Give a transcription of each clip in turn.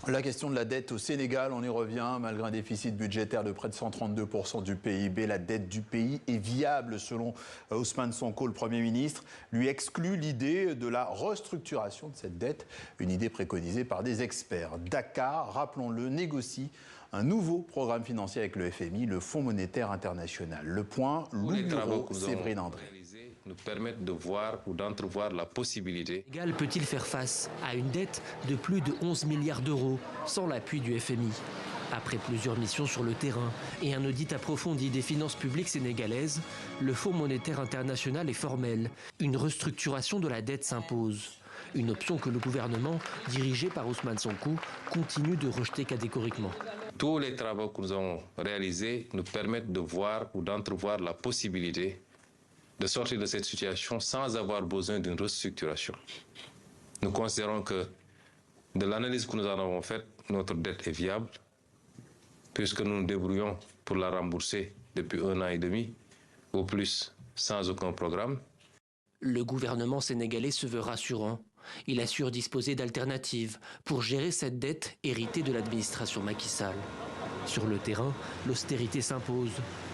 La question de la dette au Sénégal, on y revient. Malgré un déficit budgétaire de près de 132% du PIB, la dette du pays est viable selon Ousmane Sonko, le Premier ministre. Lui exclut l'idée de la restructuration de cette dette, une idée préconisée par des experts. Dakar, rappelons-le, négocie un nouveau programme financier avec le FMI, le Fonds monétaire international. Le point, Louis Bureau, Séverine André. Nous permettent de voir ou d'entrevoir la possibilité. Le Sénégal peut-il faire face à une dette de plus de 11 milliards d'euros sans l'appui du FMI? Après plusieurs missions sur le terrain et un audit approfondi des finances publiques sénégalaises, le Fonds monétaire international est formel. Une restructuration de la dette s'impose. Une option que le gouvernement, dirigé par Ousmane Sonko, continue de rejeter catégoriquement. Tous les travaux que nous avons réalisés nous permettent de voir ou d'entrevoir la possibilité de sortir de cette situation sans avoir besoin d'une restructuration. Nous considérons que de l'analyse que nous en avons faite, notre dette est viable, puisque nous nous débrouillons pour la rembourser depuis 1 an et demi, au plus sans aucun programme. Le gouvernement sénégalais se veut rassurant. Il assure disposer d'alternatives pour gérer cette dette héritée de l'administration Macky Sall. Sur le terrain, l'austérité s'impose.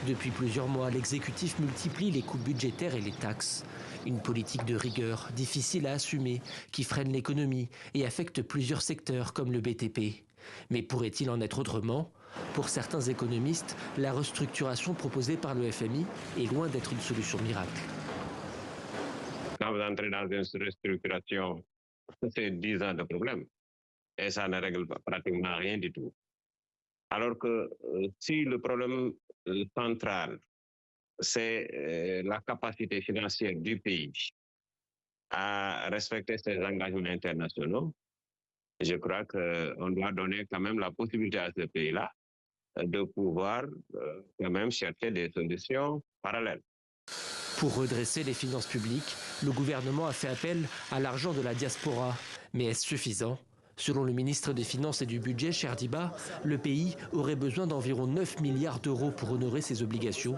Depuis plusieurs mois, l'exécutif multiplie les coupes budgétaires et les taxes. Une politique de rigueur difficile à assumer, qui freine l'économie et affecte plusieurs secteurs comme le BTP. Mais pourrait-il en être autrement? Pour certains économistes, la restructuration proposée par le FMI est loin d'être une solution miracle. Quand vous entrez dans une restructuration, c'est 10 ans de problème. Et ça ne règle pratiquement rien du tout. Alors que si le problème central, c'est la capacité financière du pays à respecter ses engagements internationaux, je crois qu'on doit donner quand même la possibilité à ce pays-là de pouvoir quand même chercher des solutions parallèles. Pour redresser les finances publiques, le gouvernement a fait appel à l'argent de la diaspora. Mais est-ce suffisant? Selon le ministre des Finances et du Budget, Cherdiba, le pays aurait besoin d'environ 9 milliards d'euros pour honorer ses obligations.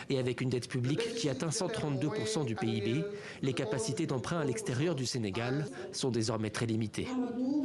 Et avec une dette publique qui atteint 132% du PIB, les capacités d'emprunt à l'extérieur du Sénégal sont désormais très limitées.